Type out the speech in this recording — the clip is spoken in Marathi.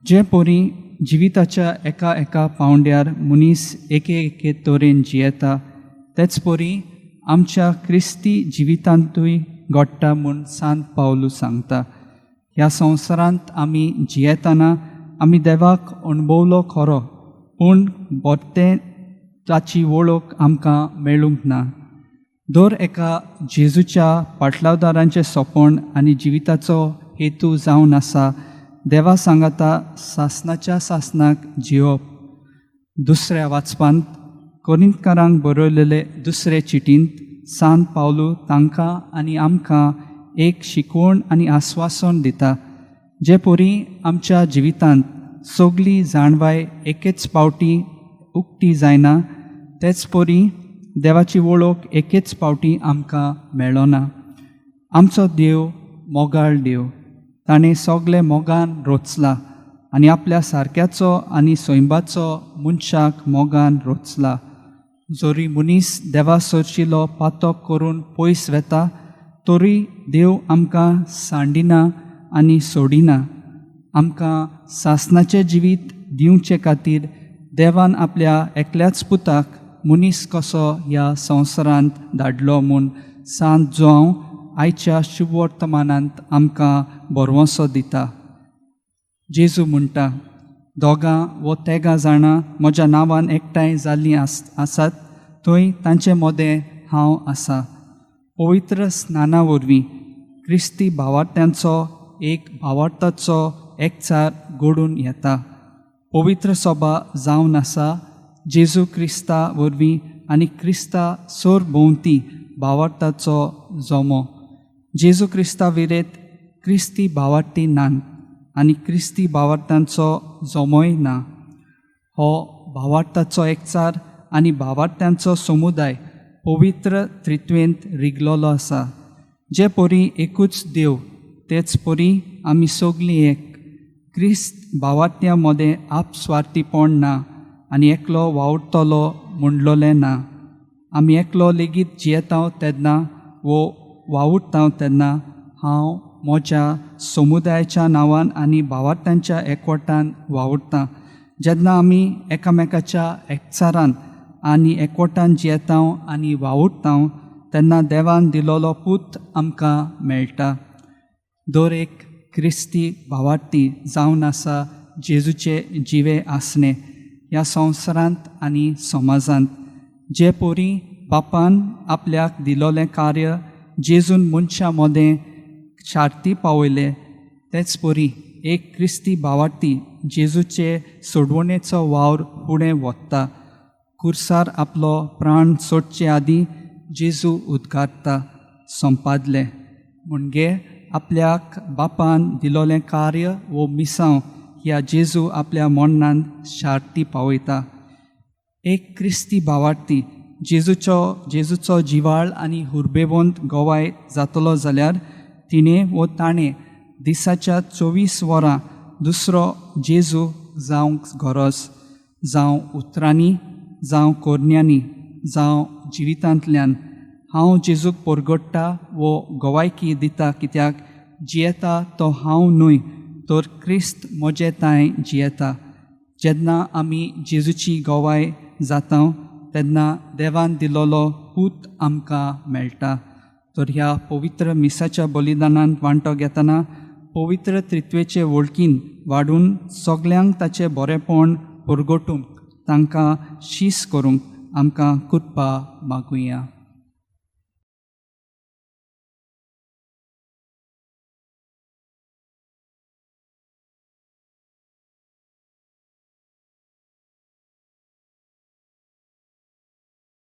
जे पोरी जिविताच्या एका एका पावंड्यार मनीस एके तोरेन जियेता तेच पोरी आमच्या क्रिस्ती जिवितांतूय घडटा म्हूण सांत पावलू सांगता. ह्या संवसारांत आमी जियेतना आमी देवाक अणभवलो खरो, पूण बोरते ताची वळख आमकां मेळूंक ना. दर एका जेजूच्या पाटलावदारांचें सोपण आनी जिविताचो हेतू जावन आसा देवा सांगता सासणाच्या सासणाक जिवप. दुसऱ्या वाचपांत कोरिंथकारांक बरयलेले दुसरे चिटींत सांत पावलू तांकां आनी आमकां एक शिकवण आनी आस्वासन दिता. जे पोरी आमच्या जिवितांत सगळी जाणवाय एकेच पावटी उक्ती जायना, तेच पोरी देवाची वळख एकेच पावटी आमकां मेळना. आमचो देव मोगाळ देव. ताणें सगळे मोगान रोचला आनी आपल्या सारक्याचो आनी सोयंबाचो मनशाक मोगान रोचला. जोरी मनीस देवा सरशिलो पातो करून पयस वेता, तोरी देव आमकां सांडिना आनी सोडिना. आमकां सासणाचें जिवीत दिवचे खातीर देवान आपल्या एकल्याच पुताक मनीस कसो ह्या संवसारांत धाडलो म्हूण सांत जोआंव आयच्या शुभ वर्तमानांत आमकां बरवंसो दिता. जेजू म्हणटा, दोगां वो तेगा जाणां म्हज्या नांवान एकठांय जाल्लीं आसात थंय तांचे मोदें हांव आसा. पवित्र स्नाना वरवीं क्रिस्ती भावार्थ्यांचो एक भावार्थाचो एकचार घडून येता. पवित्र सभा जावन आसा जेजू क्रिस्ता वरवीं आनी क्रिस्ता सोर भोंवती भावार्थाचो जोमो. जेजू क्रिस्ता विरेत क्रिस्ती भावार्थी नात आनी क्रिस्ती भावार्थांचो जोमोय ना. हो भावार्थाचो एकचार आनी भावार्थ्यांचो समुदाय पवित्र त्रित्वेंत रिगलोलो आसा. जे पोरी एकूच देव तेच पोरी आमी सगळीं एक. क्रिस्त भावार्थ्यां मदें आपस्वार्थीपण ना आनी एकलो वावुरतलो म्हणलोलें ना. आमी एकलो लेगीत जियेता तेन्ना वो वावुरता तेन्ना हांव म्हज्या समुदायाच्या नांवान आनी भावार्थ्यांच्या एकवटान वावुरता. जेन्ना आमी एकामेकाच्या एकचारान आनी एकवटान जियेता आनी वावुरता तेन्ना देवान दिलोलो पूत आमकां मेळटा. दर एक क्रिस्ती भावार्थी जावन आसा जेजूचे जिवे आसणे ह्या संवसारांत आनी समाजांत. जे पोरी बापान आपल्याक दिलोलें कार्य जेजून मनशा मोदें शार्ती पावयले, तेच पोरी एक क्रिस्ती भावार्थी जेजूचे सोडवणेचो वावर फुडें व्हरता. कुर्सार आपलो प्राण सोडचे आदीं जेजू उद्गारता, संपादलें. म्हणजे आपल्याक बापान दिलोलें कार्य वो मिसांव ह्या जेजू आपल्या मरणान शार्ती पावयता. एक क्रिस्ती भावार्थी जेजूचो जिवाळ आनी हुर्बेवंत गोवाय जातलो जाल्यार तिणें वो ताणें दिसाच्या 24 वरां दुसरो जेजू जावंक गरज. जावं उतरांनी, जावं कोरण्यांनी, जावं जिवितांतल्यान हांव जेजूक परगट्टा वो गोवायकी दिता, कित्याक जियेता तो हांव न्हय तर क्रिस्त म्हजे ताय जियेता. जेन्ना आमी जेजूची गोवाय जाता तेन्ना देवान दिलोलो पूत आमकां मेळटा. तर ह्या पवित्र मिसाच्या बलिदानांत वांटो घेतना पवित्र त्रित्वेचे वळखीन वाडून सगल्यांक ताचें बरेंपण परगटूंक तांकां शीस करूंक आमकां कृपा मागुया.